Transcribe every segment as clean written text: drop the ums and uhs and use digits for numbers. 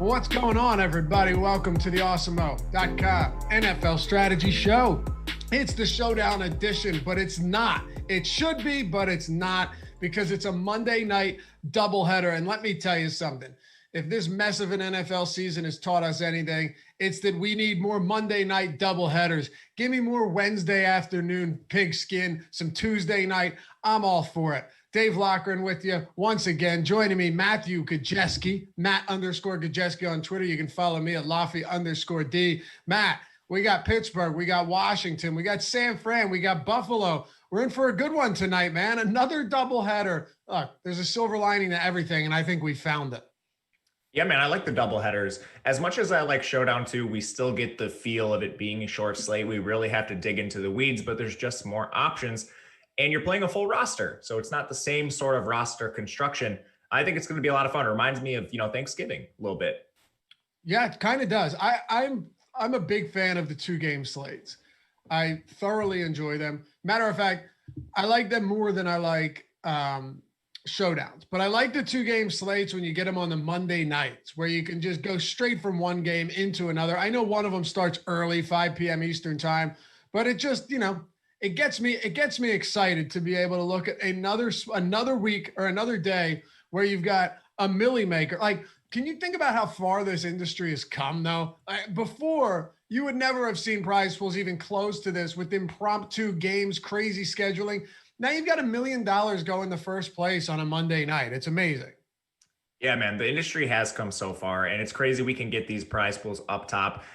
What's going on, everybody? Welcome to the Awesemo.com NFL Strategy Show. It's the showdown edition, but it's not. It should be, but it's not, because it's a Monday night doubleheader. And let me tell you something. If this mess of an NFL season has taught us anything, it's that we need more Monday night doubleheaders. Give me more Wednesday afternoon pigskin, some Tuesday night. I'm all for it. Dave Loughran with you once again. Joining me, Matthew Gajewski, Matt_Gajewski on Twitter. You can follow me at Laffy_D. Matt, we got Pittsburgh, we got Washington, we got San Fran, we got Buffalo. We're in for a good one tonight, man. Another doubleheader. Look, there's a silver lining to everything, and I think we found it. Yeah, man, I like the doubleheaders. As much as I like Showdown 2, we still get the feel of it being a short slate. We really have to dig into the weeds, but there's just more options. And you're playing a full roster, so it's not the same sort of roster construction. I think it's going to be a lot of fun. It reminds me of, Thanksgiving a little bit. Yeah, it kind of does. I'm a big fan of the 2-game slates. I thoroughly enjoy them. Matter of fact, I like them more than I like showdowns. But I like the 2-game slates when you get them on the Monday nights, where you can just go straight from one game into another. I know one of them starts early, 5 p.m. Eastern time, but it just, it gets me excited to be able to look at another week or another day where you've got a milli maker. Like, can you think about how far this industry has come though? Before, you would never have seen prize pools even close to this with impromptu games, crazy scheduling. Now you've got $1 million going the first place on a Monday night. It's amazing. Yeah, man, the industry has come so far, and it's crazy we can get these prize pools up top.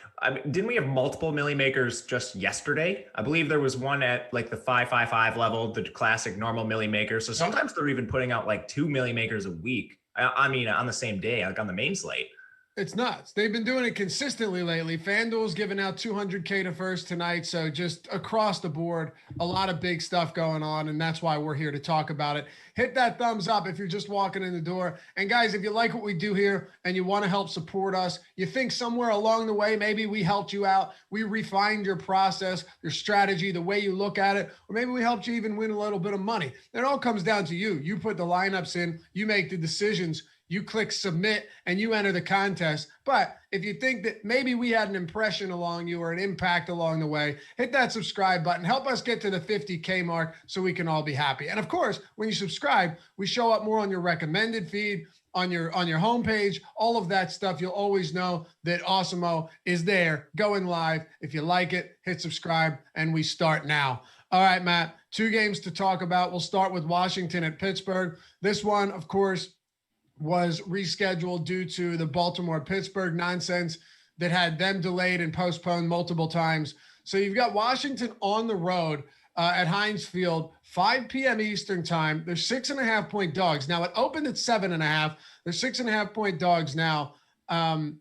Didn't we have multiple milli makers just yesterday? I believe there was one at like the 555 level, the classic normal milli maker. So sometimes they're even putting out like 2 milli makers a week. I mean, on the same day, like on the main slate. It's nuts. They've been doing it consistently lately. FanDuel's giving out $200K to first tonight. So just across the board, a lot of big stuff going on. And that's why we're here to talk about it. Hit that thumbs up if you're just walking in the door. And guys, if you like what we do here and you want to help support us, you think somewhere along the way, maybe we helped you out. We refined your process, your strategy, the way you look at it, or maybe we helped you even win a little bit of money. It all comes down to you. You put the lineups in, you make the decisions. You click submit and you enter the contest. But if you think that maybe we had an impression along you or an impact along the way, hit that subscribe button. Help us get to the 50K mark so we can all be happy. And of course, when you subscribe, we show up more on your recommended feed, on your homepage, all of that stuff. You'll always know that Awesemo is there going live. If you like it, hit subscribe, and we start now. All right, Matt, 2 games to talk about. We'll start with Washington at Pittsburgh. This one, of course, was rescheduled due to the Baltimore-Pittsburgh nonsense that had them delayed and postponed multiple times. So you've got Washington on the road at Heinz Field, 5 p.m. Eastern time. They're 6.5-point dogs. Now, it opened at 7.5. They're 6.5-point dogs now. And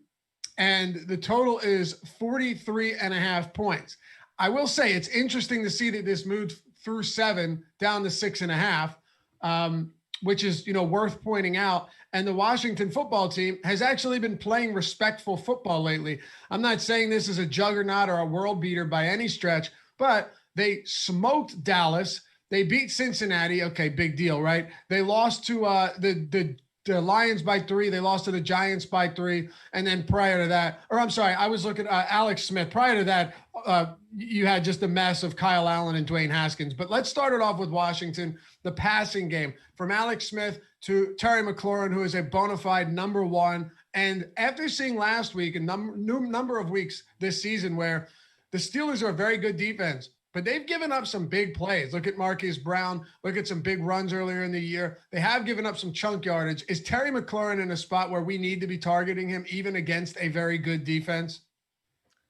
the total is 43.5 points. I will say it's interesting to see that this moved through 7 down to 6.5. Which is, worth pointing out. And the Washington football team has actually been playing respectful football lately. I'm not saying this is a juggernaut or a world beater by any stretch, but they smoked Dallas. They beat Cincinnati. Okay, big deal, right? They lost to the Lions by 3. They lost to the Giants by 3. And then prior to that, I was looking at Alex Smith. Prior to that, you had just a mess of Kyle Allen and Dwayne Haskins. But let's start it off with Washington, the passing game. From Alex Smith to Terry McLaurin, who is a bona fide number 1. And after seeing last week a number of weeks this season where the Steelers are a very good defense, but they've given up some big plays. Look at Marquise Brown. Look at some big runs earlier in the year. They have given up some chunk yardage. Is Terry McLaurin in a spot where we need to be targeting him even against a very good defense?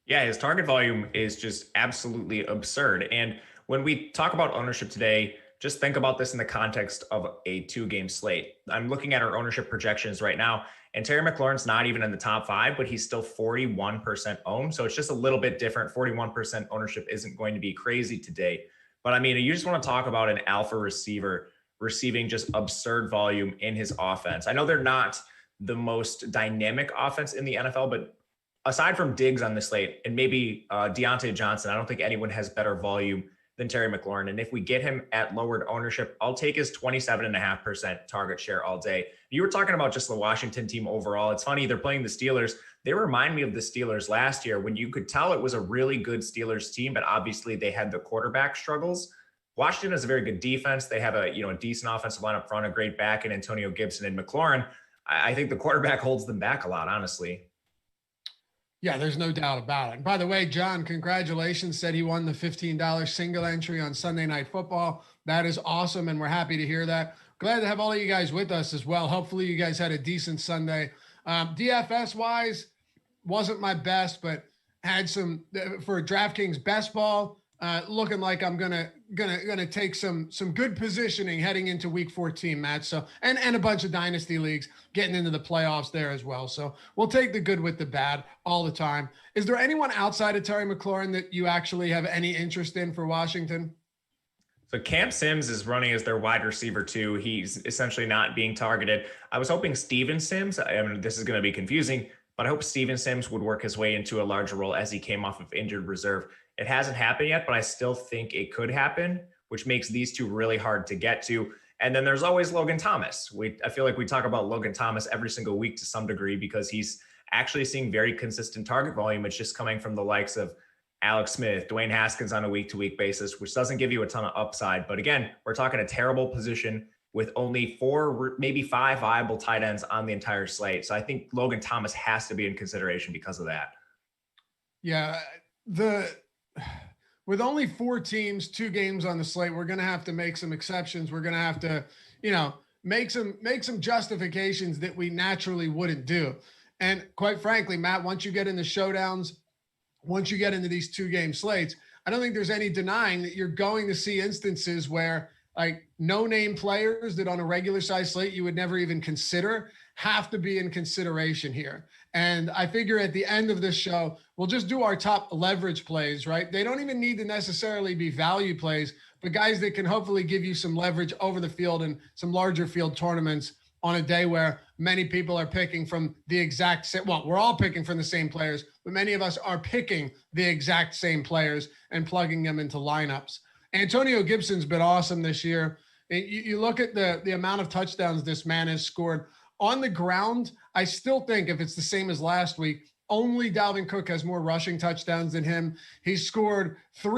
Yeah, his target volume is just absolutely absurd. And when we talk about ownership today, just think about this in the context of a 2-game slate. I'm looking at our ownership projections right now, and Terry McLaurin's not even in the top 5, but he's still 41% owned. So it's just a little bit different. 41% ownership isn't going to be crazy today. But I mean, you just want to talk about an alpha receiver receiving just absurd volume in his offense. I know they're not the most dynamic offense in the NFL, but aside from Diggs on this slate and maybe Deontay Johnson, I don't think anyone has better volume than Terry McLaurin. And if we get him at lowered ownership, I'll take his 27.5% target share all day. You were talking about just the Washington team overall. It's funny, they're playing the Steelers. They remind me of the Steelers last year when you could tell it was a really good Steelers team, but obviously they had the quarterback struggles. Washington has a very good defense. They have a decent offensive line up front, a great back in Antonio Gibson and McLaurin. I think the quarterback holds them back a lot, honestly. Yeah, there's no doubt about it. And by the way, John, congratulations. Said he won the $15 single entry on Sunday Night Football. That is awesome, and we're happy to hear that. Glad to have all of you guys with us as well. Hopefully you guys had a decent Sunday. DFS-wise, wasn't my best, but had some for DraftKings best ball. Looking like I'm gonna take some good positioning heading into week 14, Matt. So and a bunch of dynasty leagues getting into the playoffs there as well. So we'll take the good with the bad all the time. Is there anyone outside of Terry McLaurin that you actually have any interest in for Washington? So Cam Sims is running as their wide receiver too. He's essentially not being targeted. I was hoping Steven Sims, I mean, this is going to be confusing, but I hope Steven Sims would work his way into a larger role as he came off of injured reserve. It hasn't happened yet, but I still think it could happen, which makes these two really hard to get to. And then there's always Logan Thomas. I feel like we talk about Logan Thomas every single week to some degree because he's actually seeing very consistent target volume. It's just coming from the likes of Alex Smith, Dwayne Haskins on a week-to-week basis, which doesn't give you a ton of upside. But again, we're talking a terrible position with only 4, maybe 5 viable tight ends on the entire slate. So I think Logan Thomas has to be in consideration because of that. Yeah, with only 4 teams, 2 games on the slate, we're going to have to make some exceptions. We're going to have to, make some justifications that we naturally wouldn't do. And quite frankly, Matt, once you get into showdowns, once you get into these 2-game slates, I don't think there's any denying that you're going to see instances where like no-name players that on a regular size slate you would never even consider have to be in consideration here. And I figure at the end of this show, we'll just do our top leverage plays, right? They don't even need to necessarily be value plays, but guys that can hopefully give you some leverage over the field in some larger field tournaments on a day where many people are picking from the exact same, well, we're all picking from the same players, but many of us are picking the exact same players and plugging them into lineups. Antonio Gibson's been awesome this year. You look at the amount of touchdowns this man has scored. On the ground, I still think if it's the same as last week, only Dalvin Cook has more rushing touchdowns than him. He's scored 6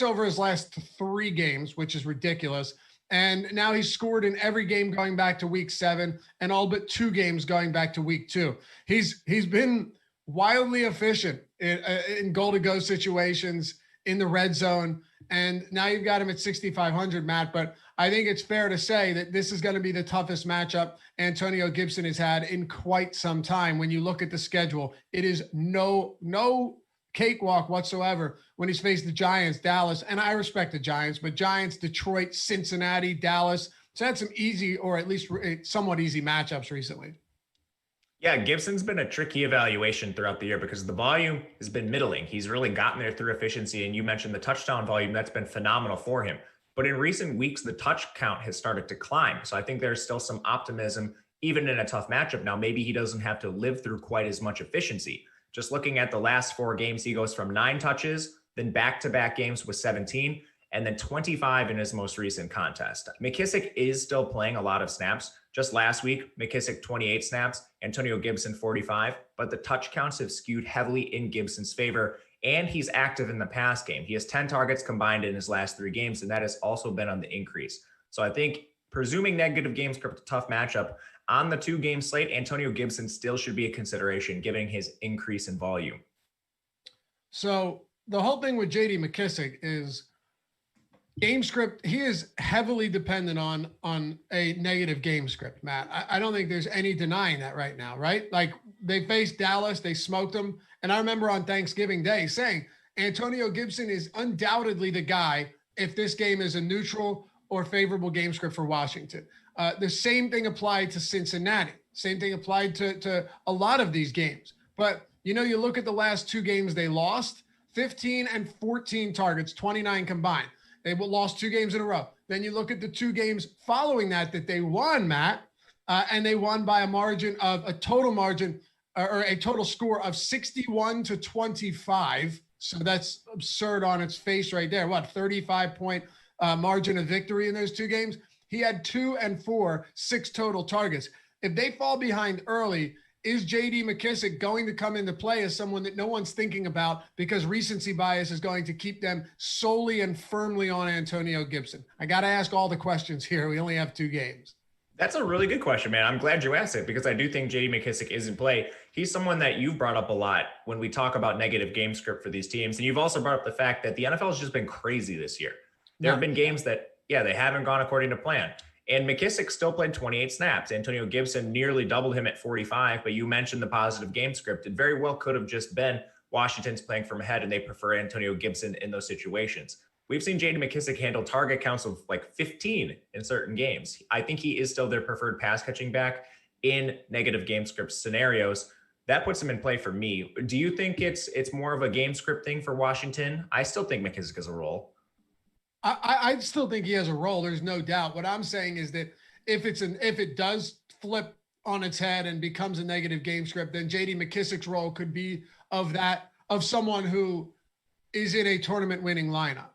over his last 3 games, which is ridiculous. And now he's scored in every game going back to week 7 and all but 2 games going back to week 2. He's been wildly efficient in goal-to-go situations in the red zone. And now you've got him at 6,500, Matt. But I think it's fair to say that this is going to be the toughest matchup Antonio Gibson has had in quite some time. When you look at the schedule, it is no cakewalk whatsoever when he's faced the Giants, Dallas, and I respect the Giants, but Giants, Detroit, Cincinnati, Dallas. So had some easy or at least somewhat easy matchups recently. Yeah, Gibson's been a tricky evaluation throughout the year because the volume has been middling. He's really gotten there through efficiency. And you mentioned the touchdown volume. That's been phenomenal for him. But in recent weeks, the touch count has started to climb. So I think there's still some optimism, even in a tough matchup. Now, maybe he doesn't have to live through quite as much efficiency. Just looking at the last 4 games, he goes from 9 touches, then back-to-back games with 17, and then 25 in his most recent contest. Mckissick is still playing a lot of snaps. Just last week, Mckissick 28 snaps, Antonio Gibson 45, but the touch counts have skewed heavily in Gibson's favor, and he's active in the pass game. He has 10 targets combined in his last 3 games, and that has also been on the increase. So I think, presuming negative game script, a tough matchup, on the 2-game slate, Antonio Gibson still should be a consideration, given his increase in volume. So the whole thing with J.D. McKissick is game script. He is heavily dependent on a negative game script, Matt. I don't think there's any denying that right now, right? Like they faced Dallas, they smoked them. And I remember on Thanksgiving Day saying Antonio Gibson is undoubtedly the guy if this game is a neutral or favorable game script for Washington. The same thing applied to Cincinnati. Same thing applied to a lot of these games. But, you look at the last 2 games they lost, 15 and 14 targets, 29 combined. They lost 2 games in a row. Then you look at the 2 games following that they won, Matt, and they won by a total score of 61-25. So that's absurd on its face right there. What, 35-point margin of victory in those two games? He had 2 and 4, 6 total targets. If they fall behind early, is J.D. Mckissick going to come into play as someone that no one's thinking about because recency bias is going to keep them solely and firmly on Antonio Gibson? I got to ask all the questions here. We only have 2 games. That's a really good question, man. I'm glad you asked it because I do think J.D. Mckissick is in play. He's someone that you've brought up a lot when we talk about negative game script for these teams. And you've also brought up the fact that the NFL has just been crazy this year. There have been games that, they haven't gone according to plan. And McKissick still played 28 snaps. Antonio Gibson nearly doubled him at 45, but you mentioned the positive game script. It very well could have just been Washington's playing from ahead and they prefer Antonio Gibson in those situations. We've seen J.D. McKissick handle target counts of like 15 in certain games. I think he is still their preferred pass catching back in negative game script scenarios. That puts him in play for me. Do you think it's more of a game script thing for Washington? I still think McKissick is a role. I still think he has a role. There's no doubt. What I'm saying is that if it does flip on its head and becomes a negative game script, then J.D. McKissick's role could be of someone who is in a tournament winning lineup.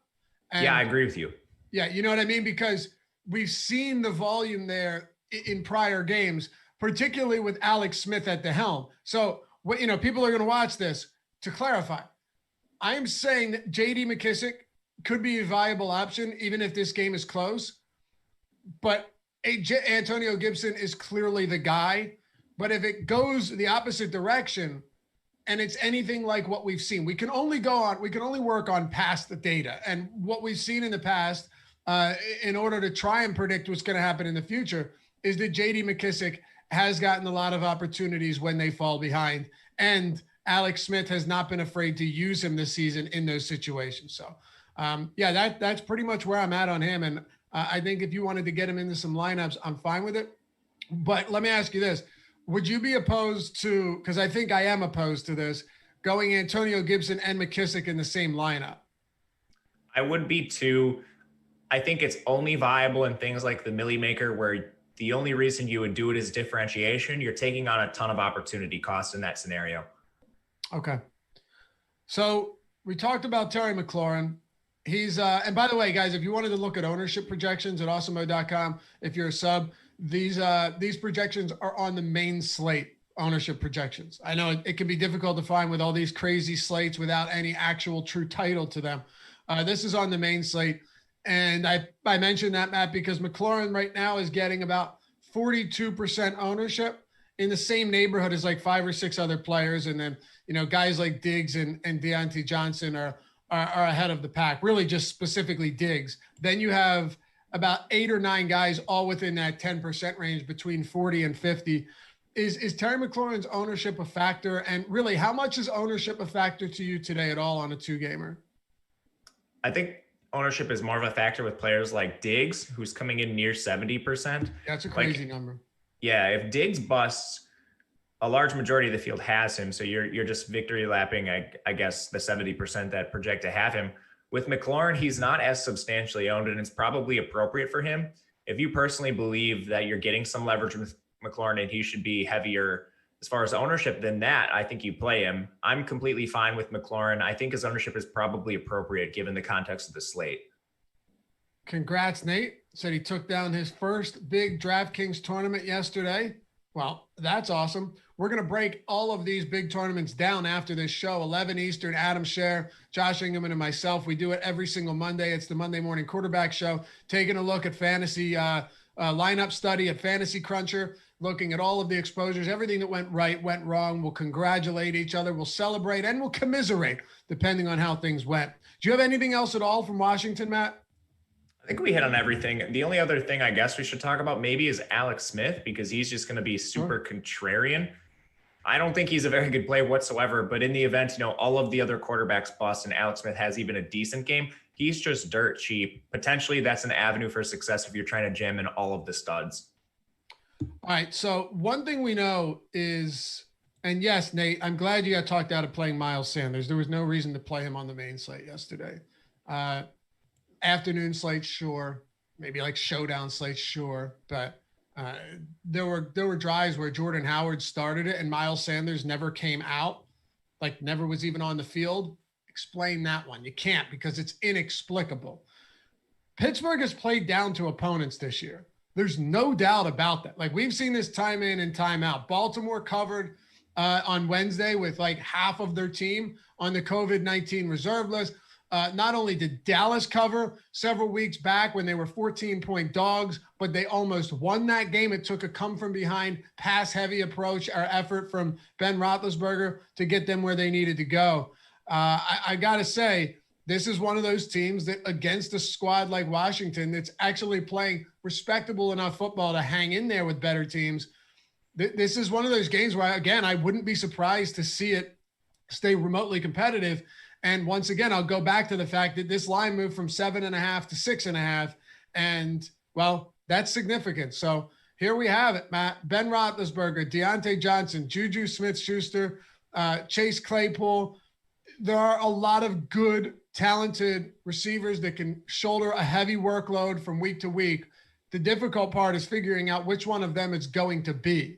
And yeah, I agree with you. Yeah, you know what I mean? Because we've seen the volume there in prior games, particularly with Alex Smith at the helm. So, people are going to watch this. To clarify, I am saying that J.D. McKissick could be a viable option, even if this game is close. But Antonio Gibson is clearly the guy. But if it goes the opposite direction and it's anything like what we've seen, we can only work on past the data. And what we've seen in the past in order to try and predict what's going to happen in the future is that J.D. McKissick has gotten a lot of opportunities when they fall behind. And Alex Smith has not been afraid to use him this season in those situations. So, that's pretty much where I'm at on him. And I think if you wanted to get him into some lineups, I'm fine with it. But let me ask you this. Would you be opposed to, because I think I am opposed to this, going Antonio Gibson and McKissick in the same lineup? I would be too. I think it's only viable in things like the Millie Maker where the only reason you would do it is differentiation. You're taking on a ton of opportunity cost in that scenario. Okay. So we talked about Terry McLaurin. He's and by the way, guys, if you wanted to look at ownership projections at awesemo.com, if you're a sub, these projections are on the main slate ownership projections. I know it can be difficult to find with all these crazy slates without any actual true title to them. This is on the main slate. And I mentioned that, Matt, because McLaurin right now is getting about 42% ownership in the same neighborhood as like 5 or 6 other players. And then, guys like Diggs and Deontay Johnson are ahead of the pack, really just specifically Diggs. Then you have about 8 or 9 guys all within that 10% range between 40 and 50. Is Terry McLaurin's ownership a factor? And really, how much is ownership a factor to you today at all on a 2-gamer? I think ownership is more of a factor with players like Diggs, who's coming in near 70%. That's a crazy number. Yeah, if Diggs busts, a large majority of the field has him. So you're just victory lapping, I guess, the 70% that project to have him. With McLaurin, he's not as substantially owned, and it's probably appropriate for him. If you personally believe that you're getting some leverage with McLaurin and he should be heavier as far as ownership than that, I think you play him. I'm completely fine with McLaurin. I think his ownership is probably appropriate given the context of the slate. Congrats, Nate. Said he took down his first big DraftKings tournament yesterday. Well, that's awesome. We're going to break all of these big tournaments down after this show, 11 Eastern, Adam Scher, Josh Ingeman, and myself. We do it every single Monday. It's the Monday Morning Quarterback Show, taking a look at fantasy lineup study at Fantasy Cruncher, looking at all of the exposures, everything that went right, went wrong. We'll congratulate each other. We'll celebrate and we'll commiserate depending on how things went. Do you have anything else at all from Washington, Matt? I think we hit on everything. The only other thing I guess we should talk about maybe is Alex Smith, because he's just going to be super contrarian. I don't think he's a very good play whatsoever, but in the event, all of the other quarterbacks bust and Alex Smith has even a decent game, he's just dirt cheap. Potentially that's an avenue for success if you're trying to jam in all of the studs. All right. So one thing we know is, and yes, Nate, I'm glad you got talked out of playing Miles Sanders. There was no reason to play him on the main slate yesterday. Afternoon slate, sure. Maybe like showdown slate, sure. But there were drives where Jordan Howard started it and Miles Sanders never came out, like never was even on the field, explain that one. You can't, because it's inexplicable. Pittsburgh has played down to opponents this year. There's no doubt about that. Like, we've seen this time in and time out. Baltimore covered on Wednesday with like half of their team on the COVID-19 reserve list. Not only did Dallas cover several weeks back when they were 14-point dogs, but they almost won that game. It took a come-from-behind, pass-heavy approach or effort from Ben Roethlisberger to get them where they needed to go. I got to say, this is one of those teams that, against a squad like Washington, that's actually playing respectable enough football to hang in there with better teams. This is one of those games where, again, I wouldn't be surprised to see it stay remotely competitive. And once again, I'll go back to the fact that this line moved from 7.5 to 6.5. And, well, that's significant. So here we have it, Matt. Ben Roethlisberger, Deontay Johnson, Juju Smith-Schuster, Chase Claypool. There are a lot of good, talented receivers that can shoulder a heavy workload from week to week. The difficult part is figuring out which one of them it's going to be.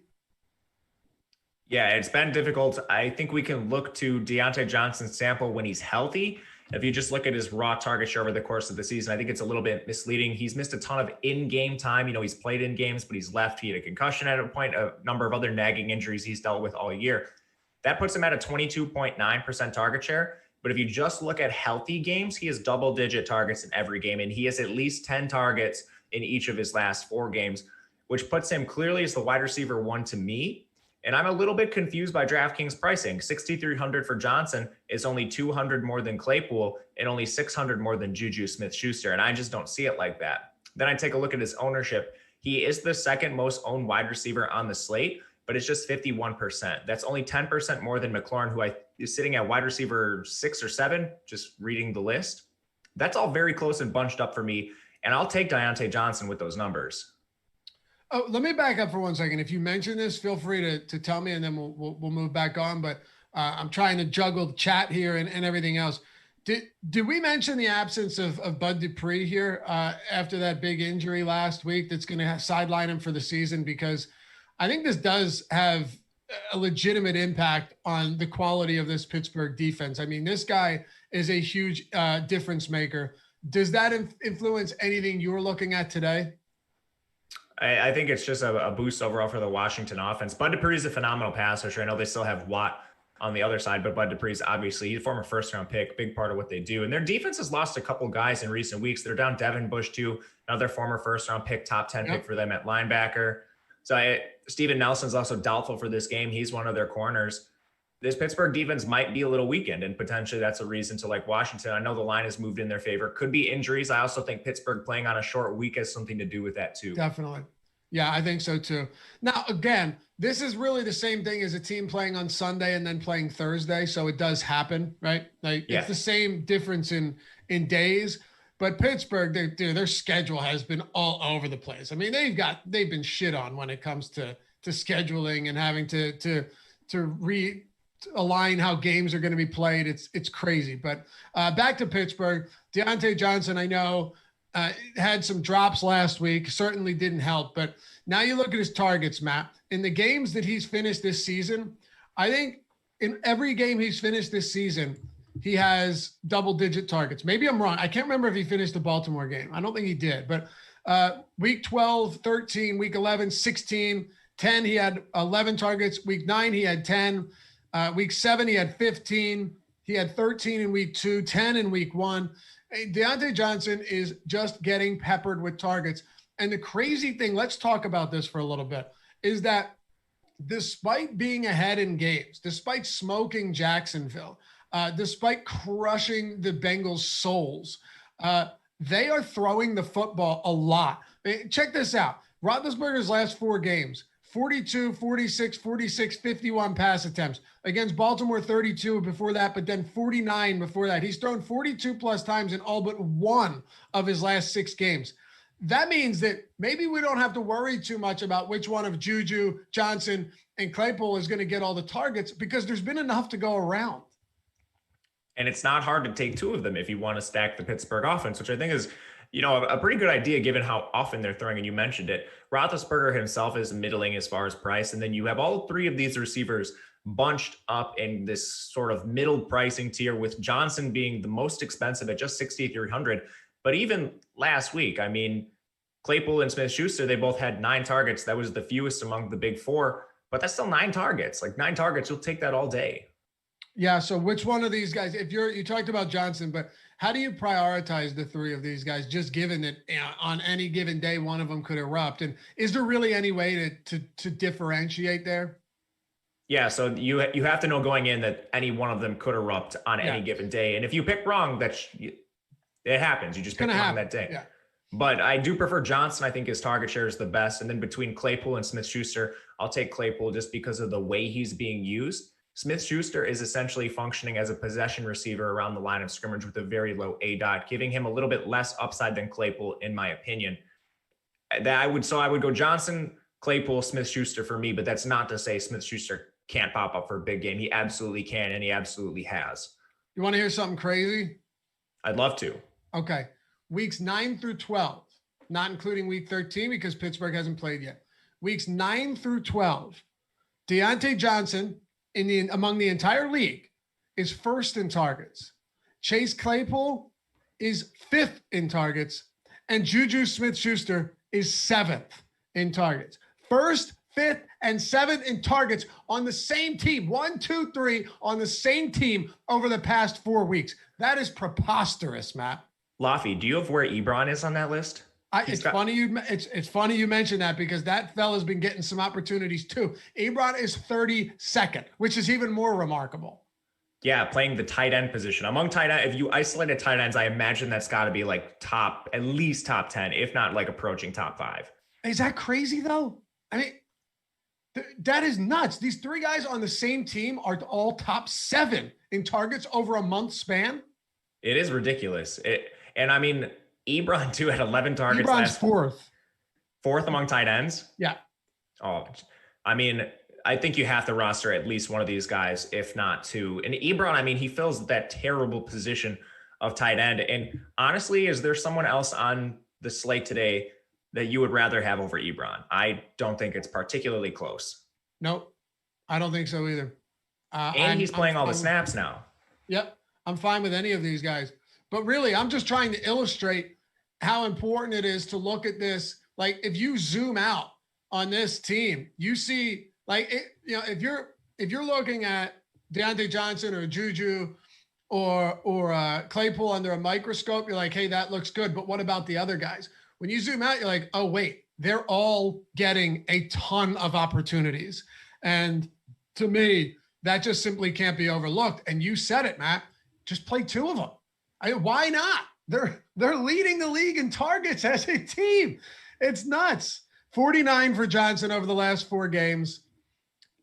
Yeah, it's been difficult. I think we can look to Deontay Johnson's sample when he's healthy. If you just look at his raw target share over the course of the season, I think it's a little bit misleading. He's missed a ton of in-game time. You know, he's played in games, but he's left. He had a concussion at a point, a number of other nagging injuries he's dealt with all year. That puts him at a 22.9% target share. But if you just look at healthy games, he has double-digit targets in every game, and he has at least 10 targets in each of his last 4 games, which puts him clearly as the wide receiver 1 to me. And I'm a little bit confused by DraftKings pricing. 6,300 for Johnson is only 200 more than Claypool and only 600 more than Juju Smith-Schuster. And I just don't see it like that. Then I take a look at his ownership. He is the second most owned wide receiver on the slate, but it's just 51%. That's only 10% more than McLaurin, who is sitting at wide receiver 6 or 7, just reading the list. That's all very close and bunched up for me. And I'll take Deontay Johnson with those numbers. Oh, let me back up for 1 second. If you mention this, feel free to tell me, and then we'll move back on. But I'm trying to juggle the chat here and everything else. Did we mention the absence of Bud Dupree here after that big injury last week that's going to sideline him for the season? Because I think this does have a legitimate impact on the quality of this Pittsburgh defense. I mean, this guy is a huge difference maker. Does that influence anything you're looking at today? I think it's just a boost overall for the Washington offense. Bud Dupree is a phenomenal pass rusher. I know they still have Watt on the other side, but Bud Dupree is obviously, he's a former first-round pick, big part of what they do. And their defense has lost a couple guys in recent weeks. They're down Devin Bush too, another former first-round pick, top 10 pick for them at linebacker. So Steven Nelson's also doubtful for this game. He's one of their corners. This Pittsburgh defense might be a little weakened, and potentially that's a reason to like Washington. I know the line has moved in their favor. Could be injuries. I also think Pittsburgh playing on a short week has something to do with that too. Definitely. Yeah, I think so too. Now, again, this is really the same thing as a team playing on Sunday and then playing Thursday. So it does happen, right? Like It's the same difference in days. But Pittsburgh, their schedule has been all over the place. I mean, they've been shit on when it comes to scheduling and having to realign how games are going to be played. It's crazy. But back to Pittsburgh, Deontay Johnson, I know, had some drops last week, certainly didn't help. But now you look at his targets, Matt. In the games that he's finished this season, I think in every game he's finished this season, he has double-digit targets. Maybe I'm wrong. I can't remember if he finished the Baltimore game. I don't think he did. But week 12, 13, week 11, 16, 10, he had 11 targets. Week 9, he had 10. Week 7, he had 15. He had 13 in week 2, 10 in week 1. Deontay Johnson is just getting peppered with targets. And the crazy thing, let's talk about this for a little bit, is that despite being ahead in games, despite smoking Jacksonville, despite crushing the Bengals' souls, they are throwing the football a lot. Check this out. Roethlisberger's last 4 games, 42, 46, 46, 51 pass attempts. Against Baltimore, 32 before that, but then 49 before that. He's thrown 42 plus times in all but 1 of his last 6 games. That means that maybe we don't have to worry too much about which one of Juju, Johnson, and Claypool is going to get all the targets, because there's been enough to go around. And it's not hard to take 2 of them if you want to stack the Pittsburgh offense, which I think is, a pretty good idea given how often they're throwing, and you mentioned it. Roethlisberger himself is middling as far as price, and then you have all 3 of these receivers bunched up in this sort of middle pricing tier, with Johnson being the most expensive at just 6,300. But even last week, I mean, Claypool and Smith-Schuster, they both had 9 targets. That was the fewest among the big 4, but that's still 9 targets. Like 9 targets, you'll take that all day. Yeah. So which one of these guys, if you talked about Johnson, but how do you prioritize the 3 of these guys, just given that on any given day, one of them could erupt? And is there really any way to differentiate there? Yeah. So you have to know going in that any one of them could erupt on any given day. And if you pick wrong, it happens. You just pick wrong that day. Yeah. But I do prefer Johnson. I think his target share is the best. And then between Claypool and Smith-Schuster, I'll take Claypool just because of the way he's being used. Smith-Schuster is essentially functioning as a possession receiver around the line of scrimmage with a very low ADOT, giving him a little bit less upside than Claypool, in my opinion. I would go Johnson, Claypool, Smith-Schuster for me, but that's not to say Smith-Schuster can't pop up for a big game. He absolutely can, and he absolutely has. You want to hear something crazy? I'd love to. Okay. Weeks 9 through 12, not including week 13 because Pittsburgh hasn't played yet. Weeks 9 through 12, Deontay Johnson among the entire league is first in targets. Chase Claypool is 5th in targets, and Juju Smith-Schuster is 7th in targets. 1st, 5th, and 7th in targets on the same team. 1, 2, 3 on the same team over the past 4 weeks. That is preposterous, Matt. Laffy, do you have where Ebron is on that list? It's funny you mentioned that because that fella's been getting some opportunities too. Ebron is 32nd, which is even more remarkable. Yeah, playing the tight end position. Among tight end, if you isolated tight ends, I imagine that's got to be like at least top 10, if not like approaching top 5. Is that crazy though? I mean, that is nuts. These 3 guys on the same team are all top 7 in targets over a month span. It is ridiculous. And I mean, Ebron too had 11 targets. Ebron's 4th among tight ends. Yeah. Oh, I mean, I think you have to roster at least one of these guys, if not 2. And Ebron, I mean, he fills that terrible position of tight end. And honestly, is there someone else on the slate today that you would rather have over Ebron? I don't think it's particularly close. Nope. I don't think so either. And he's playing all the snaps now. Yep. I'm fine with any of these guys. But really, I'm just trying to illustrate how important it is to look at this. Like, if you zoom out on this team, you see, like, if you're looking at Deontay Johnson or Juju or Claypool under a microscope, you're like, hey, that looks good. But what about the other guys? When you zoom out, you're like, oh, wait, they're all getting a ton of opportunities. And to me, that just simply can't be overlooked. And you said it, Matt, just play 2 of them. Why not? They're leading the league in targets as a team. It's nuts. 49 for Johnson over the last 4 games.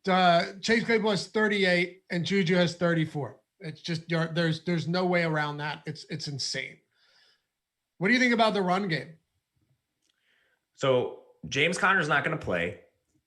Chase Claypool has 38 and Juju has 34. It's just there's no way around that. It's insane. What do you think about the run game? So James Conner's not going to play,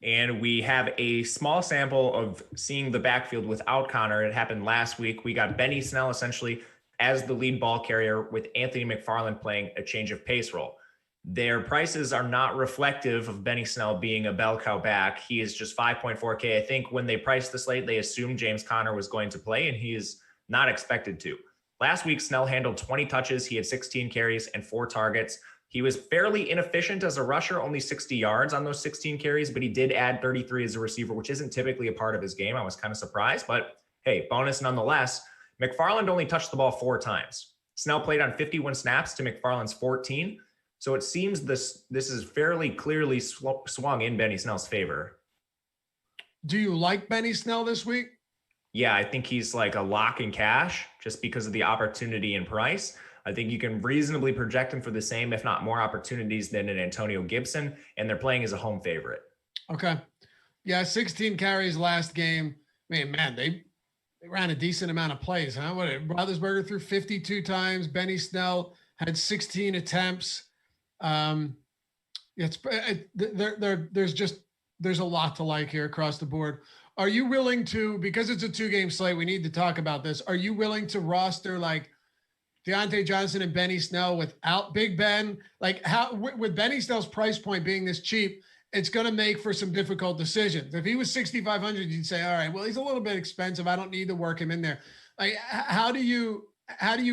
and we have a small sample of seeing the backfield without Conner. It happened last week. We got Benny Snell essentially as the lead ball carrier with Anthony McFarland playing a change of pace role. Their prices are not reflective of Benny Snell being a bell cow back. He is just 5.4K. I think when they priced the slate, they assumed James Conner was going to play, and he is not expected to. Last week, Snell handled 20 touches. He had 16 carries and 4 targets. He was fairly inefficient as a rusher, only 60 yards on those 16 carries, but he did add 33 as a receiver, which isn't typically a part of his game. I was kind of surprised, but hey, bonus nonetheless. McFarland only touched the ball 4 times. Snell played on 51 snaps to McFarland's 14. So it seems this is fairly clearly swung in Benny Snell's favor. Do you like Benny Snell this week? Yeah, I think he's like a lock in cash just because of the opportunity and price. I think you can reasonably project him for the same, if not more opportunities than an Antonio Gibson, and they're playing as a home favorite. Okay. Yeah, 16 carries last game. Man, they ran a decent amount of plays, huh? Roethlisberger threw 52 times. Benny Snell had 16 attempts. There's a lot to like here across the board. Are you willing to, because it's a 2-game slate, we need to talk about this. Are you willing to roster like Deontay Johnson and Benny Snell without Big Ben? Like, how, with Benny Snell's price point being this cheap it's going to make for some difficult decisions. If he was 6,500, you'd say, all right, well, he's a little bit expensive. I don't need to work him in there. Like, how do you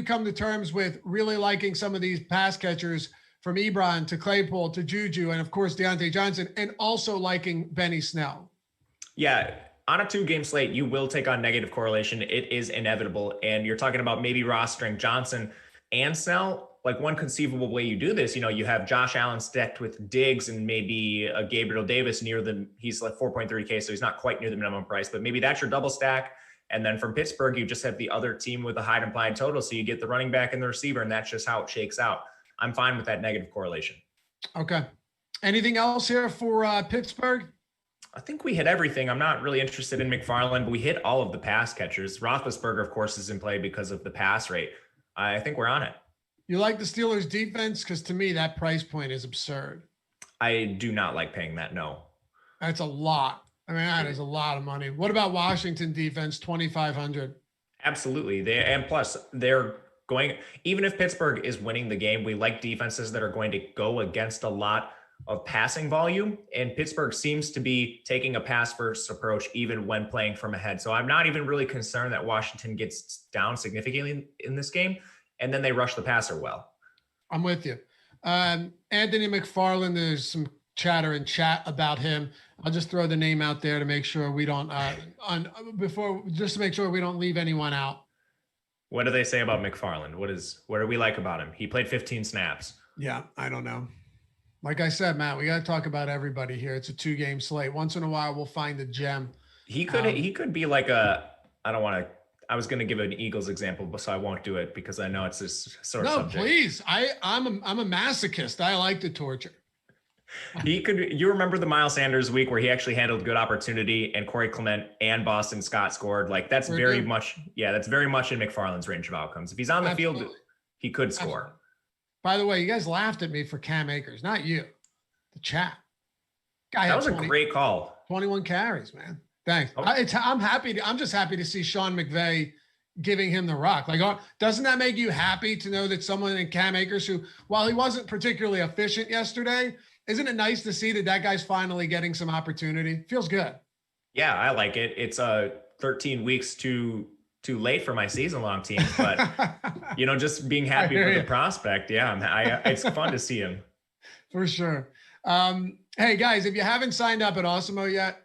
come to terms with really liking some of these pass catchers from Ebron to Claypool to Juju and of course Deontay Johnson, and also liking Benny Snell? Yeah. On a 2-game slate, you will take on negative correlation. It is inevitable. And you're talking about maybe rostering Johnson and Snell. Like, one conceivable way you do this, you have Josh Allen stacked with Diggs and maybe a Gabriel Davis he's like 4.3K, so he's not quite near the minimum price, but maybe that's your double stack. And then from Pittsburgh, you just have the other team with a high implied total. So you get the running back and the receiver, and that's just how it shakes out. I'm fine with that negative correlation. Okay. Anything else here for Pittsburgh? I think we hit everything. I'm not really interested in McFarland, but we hit all of the pass catchers. Roethlisberger, of course, is in play because of the pass rate. I think we're on it. You like the Steelers defense? Because to me, that price point is absurd. I do not like paying that. No. That's a lot. I mean, that is a lot of money. What about Washington defense, 2,500? Absolutely. They're going, even if Pittsburgh is winning the game, we like defenses that are going to go against a lot of passing volume. And Pittsburgh seems to be taking a pass first approach, even when playing from ahead. So I'm not even really concerned that Washington gets down significantly in this game. And then they rush the passer well. I'm with you. Anthony McFarland, there's some chatter in chat about him. I'll just throw the name out there to make sure we don't just to make sure we don't leave anyone out. What do they say about McFarland? What do we like about him? He played 15 snaps. Yeah, I don't know. Like I said, Matt, we got to talk about everybody here. It's a 2-game slate. Once in a while, we'll find a gem. He could be like I was going to give an Eagles example, but so I won't do it because I know it's this sort of subject. No, please. I'm a masochist. I like the torture. You remember the Miles Sanders week where he actually handled good opportunity and Corey Clement and Boston Scott scored. Like, that's very much in McFarland's range of outcomes. If he's on the field, he could score. Absolutely. By the way, you guys laughed at me for Cam Akers, not you. The chat. That was a great call. 21 carries, man. Thanks. Oh. I'm just happy to see Sean McVay giving him the rock. Like, doesn't that make you happy to know that someone in Cam Akers, who, while he wasn't particularly efficient yesterday, isn't it nice to see that guy's finally getting some opportunity? Feels good. Yeah, I like it. It's 13 weeks too late for my season-long team, but just being happy for the prospect. Yeah, it's fun to see him. For sure. Hey guys, if you haven't signed up at Awesemo yet,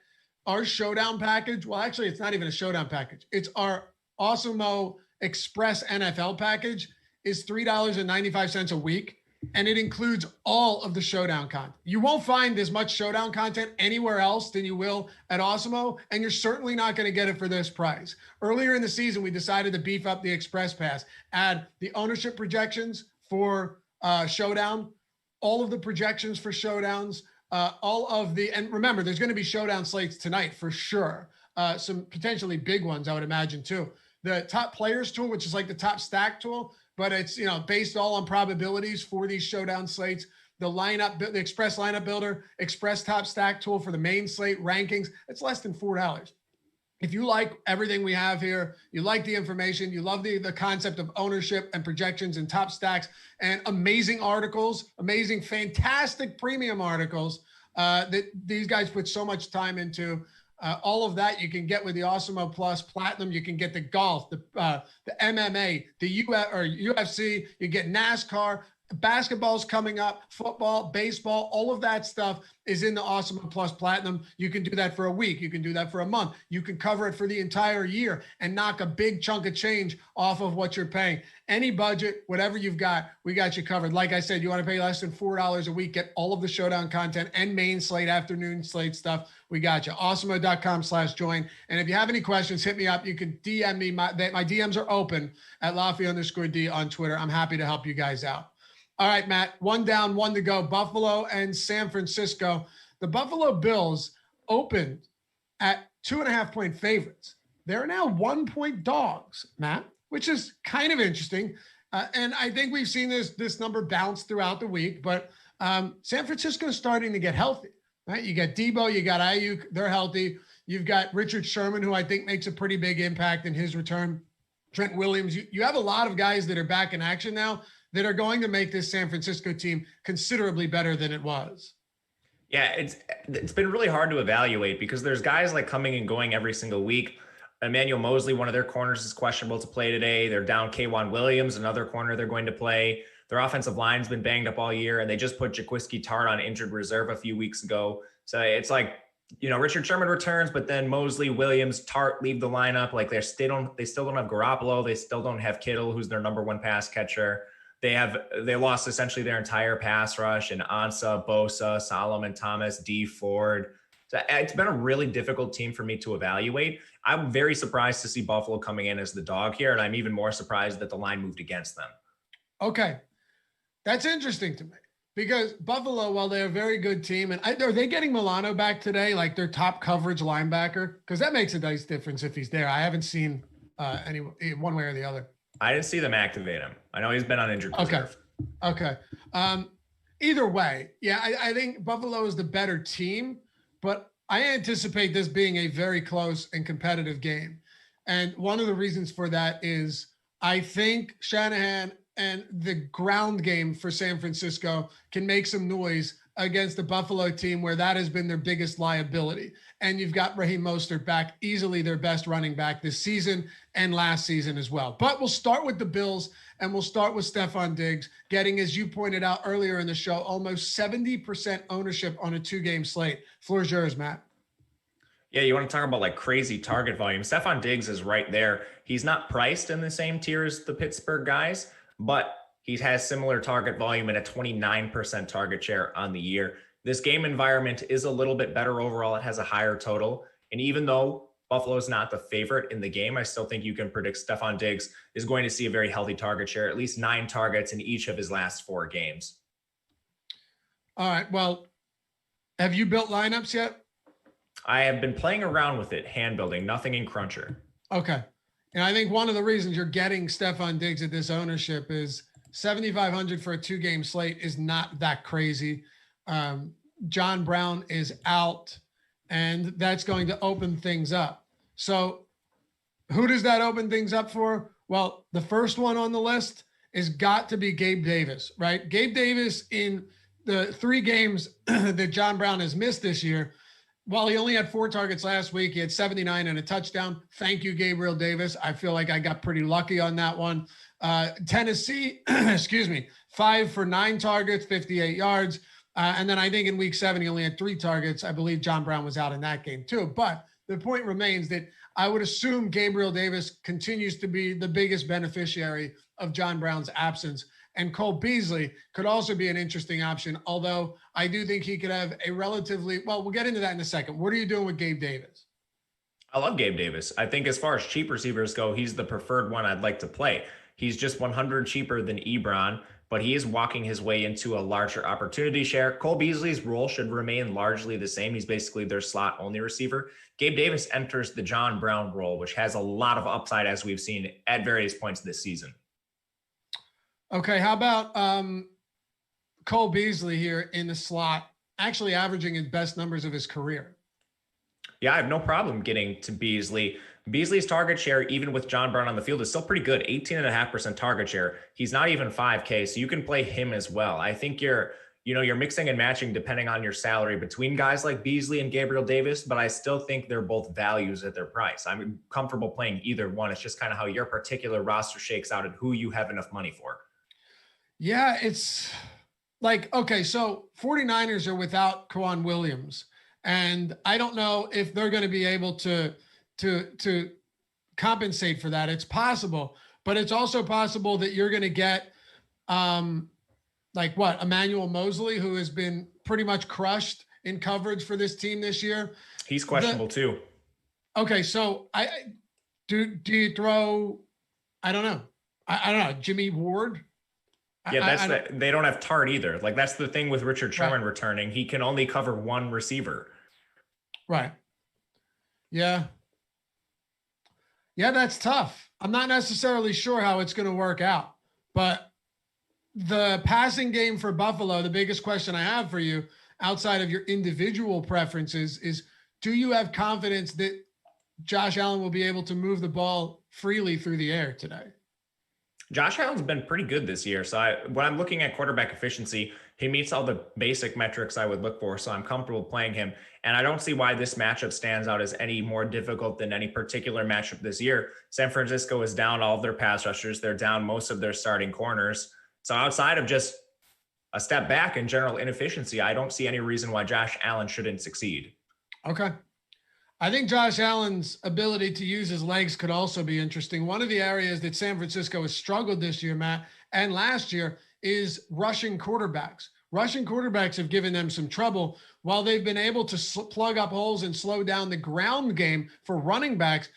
our showdown package, well, actually, it's not even a showdown package. It's our Awesemo Express NFL package, is $3.95 a week. And it includes all of the showdown content. You won't find as much showdown content anywhere else than you will at Awesemo, and you're certainly not going to get it for this price. Earlier in the season, we decided to beef up the Express Pass, add the ownership projections for showdown, all of the projections for showdowns, and remember, there's going to be showdown slates tonight for sure. Some potentially big ones, I would imagine, too. The top players tool, which is like the top stack tool, but it's, based all on probabilities for these showdown slates. The Express lineup builder, Express top stack tool for the main slate rankings, it's less than $4. If you like everything we have here, you like the information, you love the concept of ownership and projections and top stacks and amazing articles, fantastic premium articles that these guys put so much time into. All of that you can get with the Awesemo Plus Platinum. You can get the golf, the MMA, the UFC. You get NASCAR. Basketball's coming up, football, baseball, all of that stuff is in the Awesemo Plus Platinum. You can do that for a week. You can do that for a month. You can cover it for the entire year and knock a big chunk of change off of what you're paying. Any budget, whatever you've got, we got you covered. Like I said, you want to pay less than $4 a week, get all of the showdown content and main slate, afternoon slate stuff. We got you. Awesemo.com/join. And if you have any questions, hit me up. You can DM me. My DMs are open at Laffy_D on Twitter. I'm happy to help you guys out. All right, Matt, 1 down, 1 to go. Buffalo and San Francisco. The Buffalo Bills opened at 2.5-point favorites. They're now 1-point dogs, Matt, which is kind of interesting. And I think we've seen this number bounce throughout the week, but San Francisco is starting to get healthy, right? You got Debo, you got Ayuk, they're healthy. You've got Richard Sherman, who I think makes a pretty big impact in his return. Trent Williams, you have a lot of guys that are back in action now that are going to make this San Francisco team considerably better than it was. Yeah, it's been really hard to evaluate because there's guys like coming and going every single week. Emmanuel Mosley, one of their corners, is questionable to play today. They're down K'Wan Williams, another corner they're going to play. Their offensive line's been banged up all year, and they just put Jaquiski Tart on injured reserve a few weeks ago. So it's like, Richard Sherman returns, but then Mosley, Williams, Tart leave the lineup. Like they still don't have Garoppolo. They still don't have Kittle, who's their number one pass catcher. They lost essentially their entire pass rush and Ansah, Bosa, Solomon Thomas, D Ford. So it's been a really difficult team for me to evaluate. I'm very surprised to see Buffalo coming in as the dog here, and I'm even more surprised that the line moved against them. Okay. That's interesting to me because Buffalo, while they're a very good team, and are they getting Milano back today, like their top coverage linebacker? Because that makes a nice difference if he's there. I haven't seen any one way or the other. I didn't see them activate him. I know he's been on injured reserve. Okay. Either way, yeah, I think Buffalo is the better team, but I anticipate this being a very close and competitive game. And one of the reasons for that is I think Shanahan and the ground game for San Francisco can make some noise against the Buffalo team where that has been their biggest liability. And you've got Raheem Mostert back, easily their best running back this season and last season as well. But we'll start with the Bills and we'll start with Stefon Diggs getting, as you pointed out earlier in the show, almost 70% ownership on a 2-game slate. Floor's yours, Matt. Yeah, you want to talk about like crazy target volume. Stefon Diggs is right there. He's not priced in the same tier as the Pittsburgh guys, but he has similar target volume and a 29% target share on the year. This game environment is a little bit better overall. It has a higher total. And even though Buffalo's not the favorite in the game, I still think you can predict Stefon Diggs is going to see a very healthy target share, at least 9 targets in each of his last 4 games. All right. Well, have you built lineups yet? I have been playing around with it, hand building, nothing in Cruncher. Okay. And I think one of the reasons you're getting Stefon Diggs at this ownership is 7,500 for a 2-game slate is not that crazy. John Brown is out, and that's going to open things up. So who does that open things up for? Well, the first one on the list is got to be Gabe Davis, right? Gabe Davis in the 3 games that John Brown has missed this year, while he only had 4 targets last week, he had 79 and a touchdown. Thank you, Gabriel Davis. I feel like I got pretty lucky on that one. Tennessee, 5 for 9 targets, 58 yards. And then I think in week 7, he only had 3 targets. I believe John Brown was out in that game too. But the point remains that I would assume Gabriel Davis continues to be the biggest beneficiary of John Brown's absence. And Cole Beasley could also be an interesting option, although I do think he could have a relatively, well, we'll get into that in a second. What are you doing with Gabe Davis? I love Gabe Davis. I think as far as cheap receivers go, he's the preferred one I'd like to play. He's just 100 cheaper than Ebron, but he is walking his way into a larger opportunity share. Cole Beasley's role should remain largely the same. He's basically their slot only receiver. Gabe Davis enters the John Brown role, which has a lot of upside as we've seen at various points this season. Okay, how about Cole Beasley here in the slot, actually averaging his best numbers of his career? Yeah, I have no problem getting to Beasley. Beasley's target share, even with John Brown on the field, is still pretty good, 18.5% target share. He's not even 5K, so you can play him as well. I think you're mixing and matching depending on your salary between guys like Beasley and Gabriel Davis, but I still think they're both values at their price. I'm comfortable playing either one. It's just kind of how your particular roster shakes out and who you have enough money for. Yeah, it's like, okay, so 49ers are without K'Wan Williams, and I don't know if they're going to be able to compensate for that. It's possible, but it's also possible that you're going to get Emmanuel Mosley, who has been pretty much crushed in coverage for this team this year. He's questionable too. Okay, so do you throw, I don't know, Jimmy Ward? Yeah, they don't have Tart either. Like that's the thing with Richard Sherman returning. He can only cover one receiver. Right. Yeah. Yeah, that's tough. I'm not necessarily sure how it's going to work out, but the passing game for Buffalo, the biggest question I have for you outside of your individual preferences is, do you have confidence that Josh Allen will be able to move the ball freely through the air today? Josh Allen's been pretty good this year. So when I'm looking at quarterback efficiency, he meets all the basic metrics I would look for. So I'm comfortable playing him. And I don't see why this matchup stands out as any more difficult than any particular matchup this year. San Francisco is down all of their pass rushers. They're down most of their starting corners. So outside of just a step back in general inefficiency, I don't see any reason why Josh Allen shouldn't succeed. Okay. I think Josh Allen's ability to use his legs could also be interesting. One of the areas that San Francisco has struggled this year, Matt, and last year is rushing quarterbacks. Rushing quarterbacks have given them some trouble. While they've been able to plug up holes and slow down the ground game for running backs,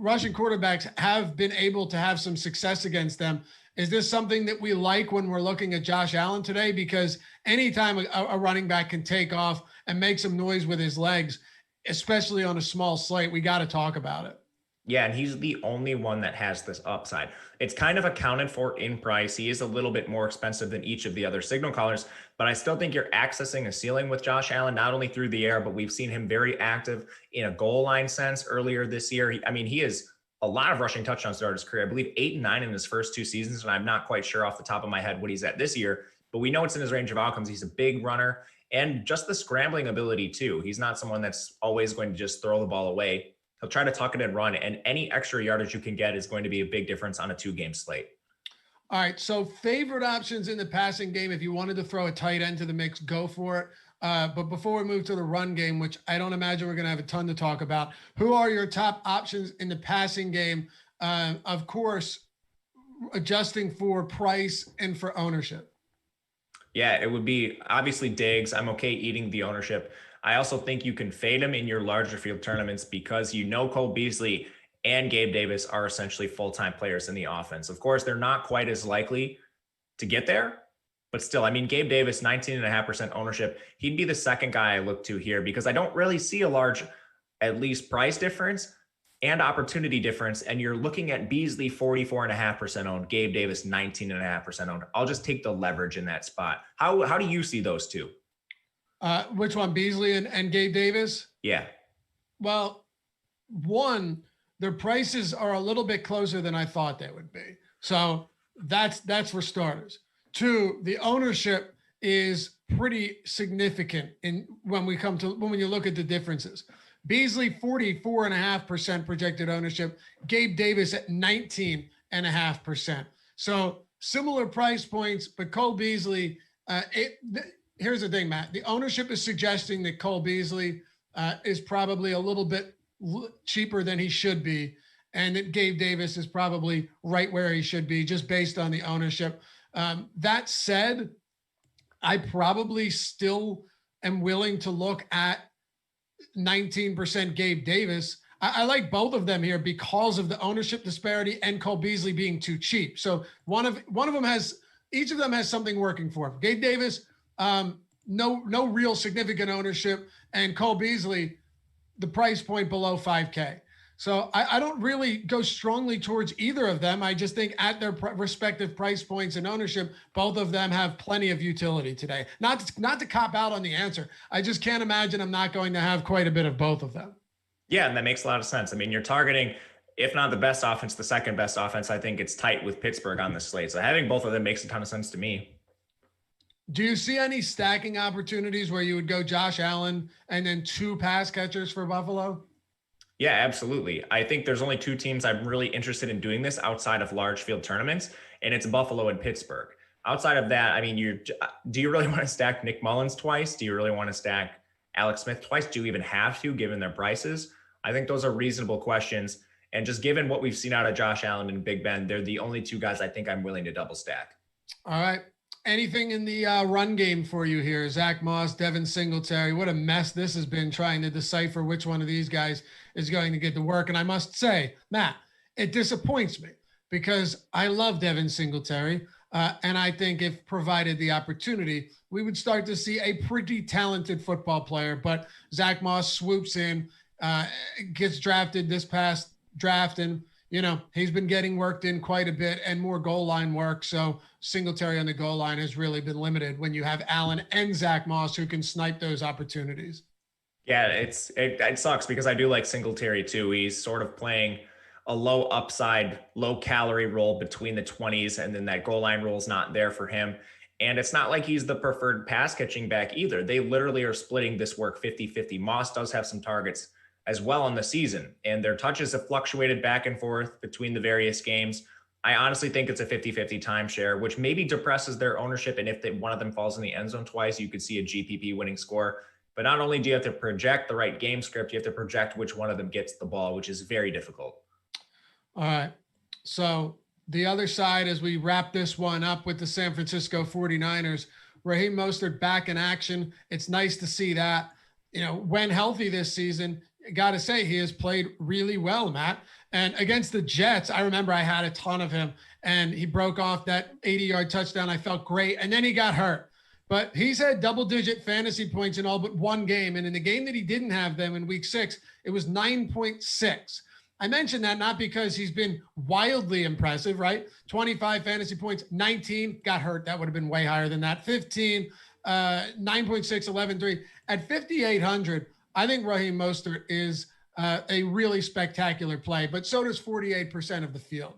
rushing quarterbacks have been able to have some success against them. Is this something that we like when we're looking at Josh Allen today? Because anytime a running back can take off and make some noise with his legs, especially on a small slate, we got to talk about it. Yeah, and he's the only one that has this upside. It's kind of accounted for in price. He is a little bit more expensive than each of the other signal callers, but I still think you're accessing a ceiling with Josh Allen, not only through the air, but we've seen him very active in a goal line sense earlier this year. He is a lot of rushing touchdowns throughout his career. I believe 8 and 9 in his first 2 seasons, and I'm not quite sure off the top of my head what he's at this year, but we know it's in his range of outcomes. He's a big runner and just the scrambling ability too. He's not someone that's always going to just throw the ball away. He'll try to tuck it and run, and any extra yardage you can get is going to be a big difference on a 2-game slate. All right, so favorite options in the passing game, if you wanted to throw a tight end to the mix, go for it. But before we move to the run game, which I don't imagine we're going to have a ton to talk about, who are your top options in the passing game? Of course, adjusting for price and for ownership. Yeah, it would be obviously Diggs. I'm okay eating the ownership. I also think you can fade him in your larger field tournaments because Cole Beasley and Gabe Davis are essentially full-time players in the offense. Of course, they're not quite as likely to get there, but still, Gabe Davis, 19.5% ownership. He'd be the second guy I look to here because I don't really see a large, at least price difference and opportunity difference. And you're looking at Beasley, 44.5% owned, Gabe Davis, 19.5% owned. I'll just take the leverage in that spot. How do you see those two? Which one, Beasley and Gabe Davis? Yeah. Well, one, their prices are a little bit closer than I thought they would be. So that's for starters. Two, the ownership is pretty significant when you look at the differences. Beasley, 44.5% projected ownership. Gabe Davis at 19.5%. So similar price points, but Cole Beasley, here's the thing, Matt. The ownership is suggesting that Cole Beasley is probably a little bit cheaper than he should be, and that Gabe Davis is probably right where he should be just based on the ownership. That said, I probably still am willing to look at 19% Gabe Davis. I like both of them here because of the ownership disparity and Cole Beasley being too cheap. So each of them has something working for him. Gabe Davis, no real significant ownership, and Cole Beasley, the price point below 5K. So I don't really go strongly towards either of them. I just think at their respective price points and ownership, both of them have plenty of utility today. Not to cop out on the answer. I just can't imagine I'm not going to have quite a bit of both of them. Yeah, and that makes a lot of sense. You're targeting, if not the best offense, the second best offense. I think it's tight with Pittsburgh on the slate. So having both of them makes a ton of sense to me. Do you see any stacking opportunities where you would go Josh Allen and then 2 pass catchers for Buffalo? Yeah, absolutely. I think there's only 2 teams I'm really interested in doing this outside of large field tournaments, and it's Buffalo and Pittsburgh. Outside of that, do you really want to stack Nick Mullins twice? Do you really want to stack Alex Smith twice? Do you even have to, given their prices? I think those are reasonable questions. And just given what we've seen out of Josh Allen and Big Ben, they're the only 2 guys I think I'm willing to double stack. All right. Anything in the run game for you here? Zack Moss, Devin Singletary. What a mess this has been trying to decipher which one of these guys is going to get to work. And I must say, Matt, it disappoints me because I love Devin Singletary. And I think if provided the opportunity, we would start to see a pretty talented football player. But Zack Moss swoops in, gets drafted this past draft, and he's been getting worked in quite a bit and more goal line work. So Singletary on the goal line has really been limited when you have Allen and Zack Moss who can snipe those opportunities. Yeah, it sucks because I do like Singletary too. He's sort of playing a low upside, low calorie role between the 20s, and then that goal line role is not there for him. And it's not like he's the preferred pass catching back either. They literally are splitting this work 50-50. Moss does have some targets as well in the season, and their touches have fluctuated back and forth between the various games. I honestly think it's a 50-50 timeshare, which maybe depresses their ownership. And if one of them falls in the end zone twice, you could see a GPP winning score. But not only do you have to project the right game script, you have to project which one of them gets the ball, which is very difficult. All right. So the other side, as we wrap this one up with the San Francisco 49ers, Raheem Mostert back in action. It's nice to see that. When healthy this season, got to say he has played really well, Matt. And against the Jets, I remember I had a ton of him, and he broke off that 80-yard touchdown. I felt great. And then he got hurt. But he's had double-digit fantasy points in all but one game. And in the game that he didn't have them in week 6, it was 9.6. I mentioned that not because he's been wildly impressive, right? 25 fantasy points, 19, got hurt. That would have been way higher than that. 15, 9.6, 11.3. At 5,800, I think Raheem Mostert is a really spectacular play, but so does 48% of the field.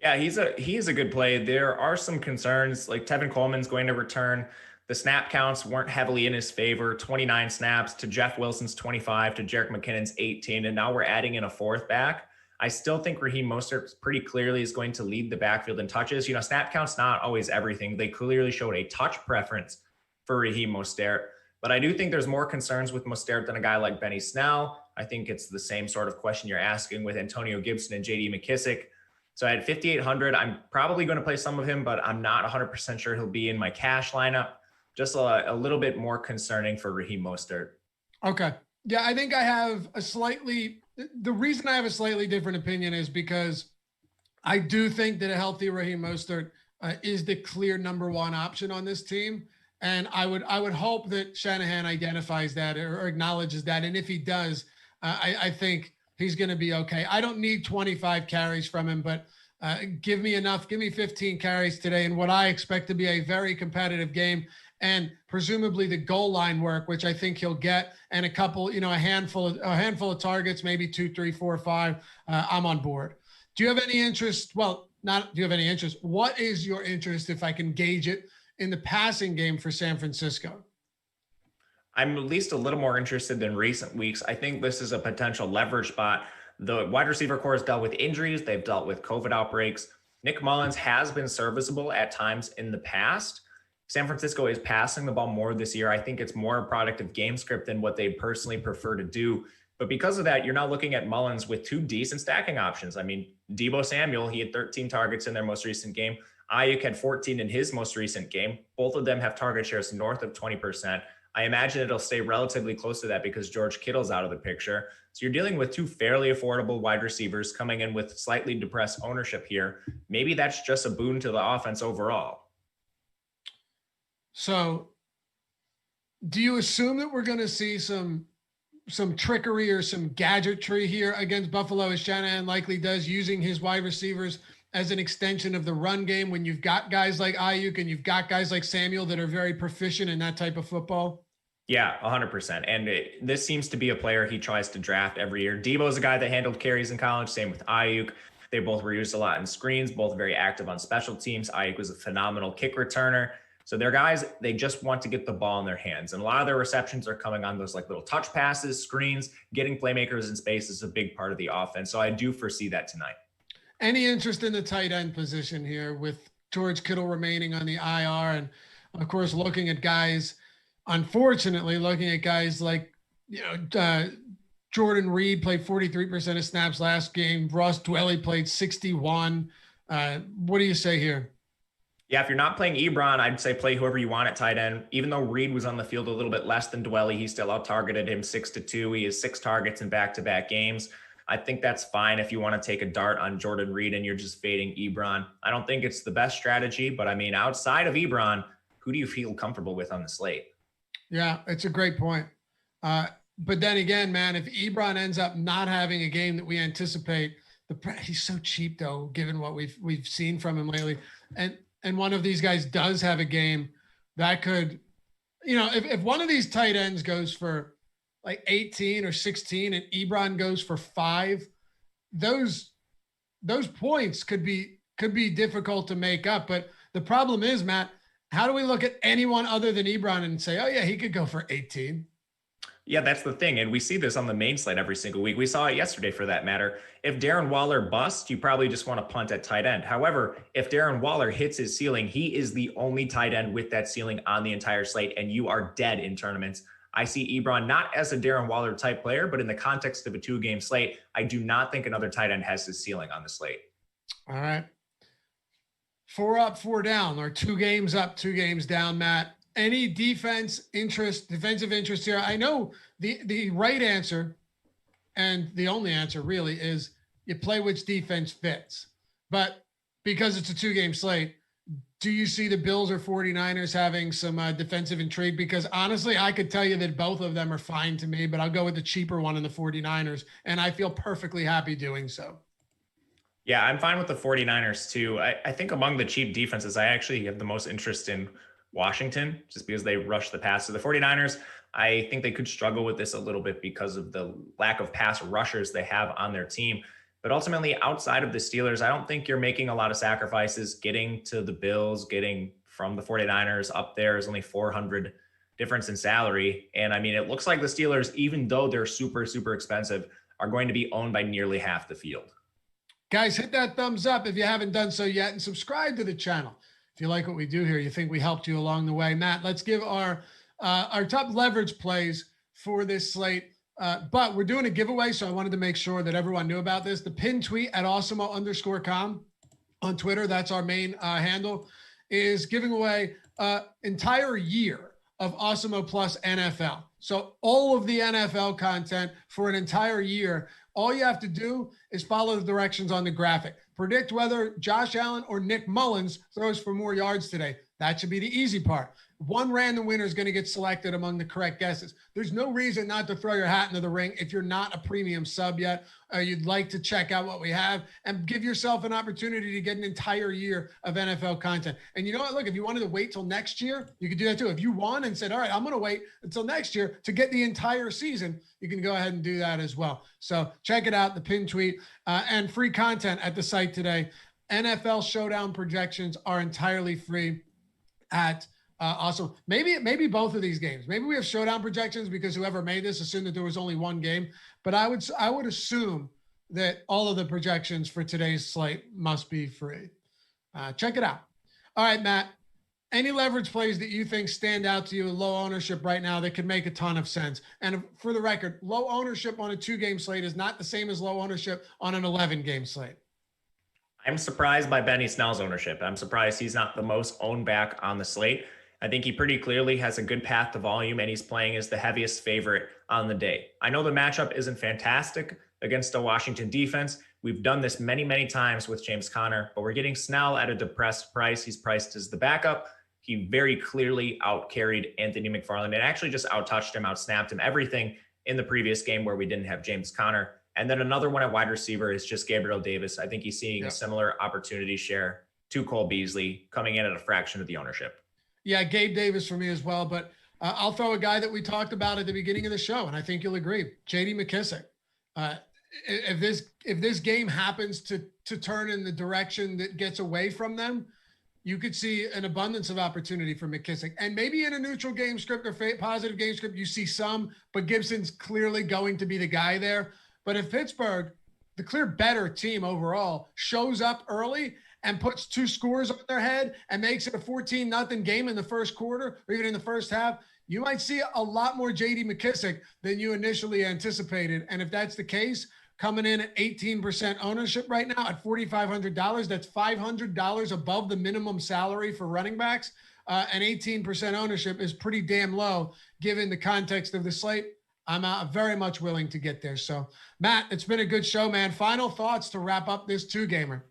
Yeah, he is a good play. There are some concerns, like Tevin Coleman's going to return. The snap counts weren't heavily in his favor. 29 snaps to Jeff Wilson's 25 to Jerick McKinnon's 18, and now we're adding in a fourth back. I still think Raheem Mostert pretty clearly is going to lead the backfield in touches. Snap count's not always everything. They clearly showed a touch preference for Raheem Mostert. But I do think there's more concerns with Mostert than a guy like Benny Snell. I think it's the same sort of question you're asking with Antonio Gibson and JD McKissick. So at 5,800, I'm probably going to play some of him, but I'm not 100% sure he'll be in my cash lineup. Just a little bit more concerning for Raheem Mostert. Okay. Yeah, I think I have the reason I have a slightly different opinion is because I do think that a healthy Raheem Mostert is the clear number one option on this team. And I would hope that Shanahan identifies that or acknowledges that. And if he does, I think he's going to be okay. I don't need 25 carries from him, but give me enough. Give me 15 carries today in what I expect to be a very competitive game, and presumably the goal line work, which I think he'll get, and a handful of targets, maybe 2, 3, 4, 5. I'm on board. Do you have any interest? Well, not do you have any interest? What is your interest, if I can gauge it, in the passing game for San Francisco? I'm at least a little more interested than recent weeks. I think this is a potential leverage spot. The wide receiver core has dealt with injuries. They've dealt with COVID outbreaks. Nick Mullins has been serviceable at times in the past. San Francisco is passing the ball more this year. I think it's more a product of game script than what they personally prefer to do. But because of that, you're now looking at Mullins with 2 decent stacking options. I mean, Deebo Samuel, he had 13 targets in their most recent game. Ayuk had 14 in his most recent game. Both of them have target shares north of 20%. I imagine it'll stay relatively close to that because George Kittle's out of the picture. So you're dealing with 2 fairly affordable wide receivers coming in with slightly depressed ownership here. Maybe that's just a boon to the offense overall. So do you assume that we're going to see some trickery or some gadgetry here against Buffalo, as Shanahan likely does, using his wide receivers as an extension of the run game when you've got guys like Ayuk and you've got guys like Samuel that are very proficient in that type of football? Yeah, 100%. And this seems to be a player he tries to draft every year. Deebo's a guy that handled carries in college. Same with Ayuk. They both were used a lot in screens, both very active on special teams. Ayuk was a phenomenal kick returner. So they're guys, they just want to get the ball in their hands. And a lot of their receptions are coming on those like little touch passes, screens. Getting playmakers in space is a big part of the offense. So I do foresee that tonight. Any interest in the tight end position here with George Kittle remaining on the IR? And of course, looking at guys like, Jordan Reed played 43% of snaps last game. Ross Dwelly played 61. What do you say here? Yeah, if you're not playing Ebron, I'd say play whoever you want at tight end. Even though Reed was on the field a little bit less than Dwelly, he still out-targeted him 6-2. He has 6 targets in back-to-back games. I think that's fine if you want to take a dart on Jordan Reed and you're just fading Ebron. I don't think it's the best strategy, but I mean, outside of Ebron, who do you feel comfortable with on the slate? Yeah, it's a great point. But then again, man, if Ebron ends up not having a game that we anticipate, he's so cheap though, given what we've seen from him lately. And one of these guys does have a game that could, if one of these tight ends goes for like 18 or 16 and Ebron goes for 5, those points could be difficult to make up. But the problem is, Matt, how do we look at anyone other than Ebron and say, oh yeah, he could go for 18? Yeah, that's the thing. And we see this on the main slate every single week. We saw it yesterday for that matter. If Darren Waller busts, you probably just want to punt at tight end. However, if Darren Waller hits his ceiling, he is the only tight end with that ceiling on the entire slate, and you are dead in tournaments. I see Ebron not as a Darren Waller type player, but in the context of a 2-game slate, I do not think another tight end has his ceiling on the slate. All right. 4 up, 4 down, or 2 games up, 2 games down, Matt. Any defensive interest here? I know the right answer and the only answer really is you play which defense fits. But because it's a 2-game slate, do you see the Bills or 49ers having some defensive intrigue? Because honestly, I could tell you that both of them are fine to me, but I'll go with the cheaper one in the 49ers, and I feel perfectly happy doing so. Yeah, I'm fine with the 49ers too. I think among the cheap defenses, I actually have the most interest in Washington, just because they rush the pass. So the 49ers, I think they could struggle with this a little bit because of the lack of pass rushers they have on their team. But ultimately, outside of the Steelers, I don't think you're making a lot of sacrifices. Getting to the Bills, getting from the 49ers up there is only 400 difference in salary. And I mean, it looks like the Steelers, even though they're super, super expensive, are going to be owned by nearly half the field. Guys, hit that thumbs up if you haven't done so yet, and subscribe to the channel. If you like what we do here, you think we helped you along the way. Matt, let's give our top leverage plays for this slate. But we're doing a giveaway, so I wanted to make sure that everyone knew about this. The pin tweet at Awesemo_com on Twitter, that's our main handle, is giving away entire year of Awesemo Plus NFL. So all of the NFL content for an entire year. All you have to do is follow the directions on the graphic. Predict whether Josh Allen or Nick Mullins throws for more yards today. That should be the easy part. One random winner is going to get selected among the correct guesses. There's no reason not to throw your hat into the ring if you're not a premium sub yet. You'd like to check out what we have and give yourself an opportunity to get an entire year of NFL content. And you know what? Look, if you wanted to wait till next year, you could do that too. If you won and said, all right, I'm going to wait until next year to get the entire season, you can go ahead and do that as well. So check it out, the pin tweet, and free content at the site today. NFL Showdown projections are entirely free at also, maybe both of these games. Maybe we have showdown projections because whoever made this assumed that there was only one game. But I would assume that all of the projections for today's slate must be free. Check it out. All right, Matt. Any leverage plays that you think stand out to you in low ownership right now that could make a ton of sense? And for the record, low ownership on a 2-game slate is not the same as low ownership on an 11-game slate. I'm surprised by Benny Snell's ownership. I'm surprised he's not the most owned back on the slate. I think he pretty clearly has a good path to volume, and he's playing as the heaviest favorite on the day. I know the matchup isn't fantastic against a Washington defense. We've done this many, many times with James Conner, but we're getting Snell at a depressed price. He's priced as the backup. He very clearly outcarried Anthony McFarland and actually just outtouched him, outsnapped him, everything in the previous game where we didn't have James Conner. And then another one at wide receiver is just Gabriel Davis. I think he's seeing a similar opportunity share to Cole Beasley, coming in at a fraction of the ownership. Yeah, Gabe Davis for me as well. But I'll throw a guy that we talked about at the beginning of the show, and I think you'll agree, J.D. McKissick. If this game happens to turn in the direction that gets away from them, you could see an abundance of opportunity for McKissick. And maybe in a neutral game script or positive game script, you see some, but Gibson's clearly going to be the guy there. But if Pittsburgh, the clear better team overall, shows up early and puts 2 scores on their head and makes it a 14-0 game in the first quarter or even in the first half, you might see a lot more J.D. McKissick than you initially anticipated. And if that's the case, coming in at 18% ownership right now at $4,500, that's $500 above the minimum salary for running backs. And 18% ownership is pretty damn low given the context of the slate. I'm very much willing to get there. So, Matt, it's been a good show, man. Final thoughts to wrap up this 2-gamer.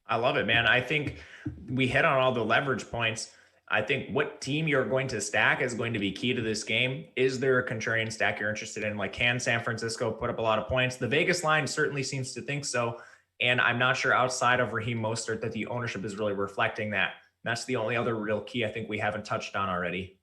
I love it, man. I think we hit on all the leverage points. I think what team you're going to stack is going to be key to this game. Is there a contrarian stack you're interested in? Like, can San Francisco put up a lot of points? The Vegas line certainly seems to think so. And I'm not sure outside of Raheem Mostert that the ownership is really reflecting that. That's the only other real key I think we haven't touched on already.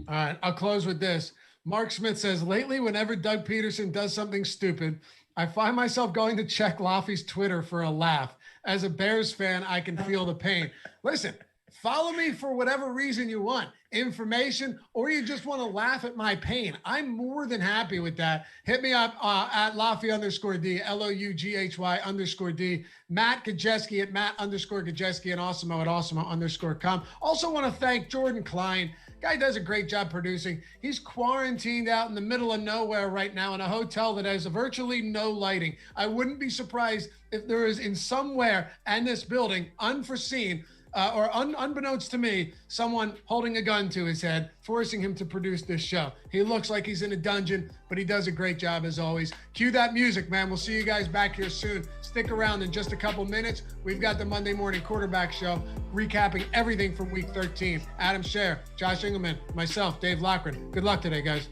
All right, I'll close with this. Mark Smith says, lately, whenever Doug Peterson does something stupid, I find myself going to check Laffy's Twitter for a laugh. As a Bears fan, I can feel the pain. Listen, follow me for whatever reason you want, information, or you just want to laugh at my pain. I'm more than happy with that. Hit me up at Laffy_D, LOUGHY_D, Matt Gajewski at Matt_Gajewski, and Awesemo at Awesemo_com. Also want to thank Jordan Klein. Guy does a great job producing. He's quarantined out in the middle of nowhere right now in a hotel that has virtually no lighting. I wouldn't be surprised if there is in somewhere in this building, unforeseen, or unbeknownst to me, someone holding a gun to his head, forcing him to produce this show. He looks like he's in a dungeon, but he does a great job as always. Cue that music, man. We'll see you guys back here soon. Stick around in just a couple minutes. We've got the Monday Morning Quarterback Show, recapping everything from Week 13. Adam Scher, Josh Engelman, myself, Dave Loughran. Good luck today, guys.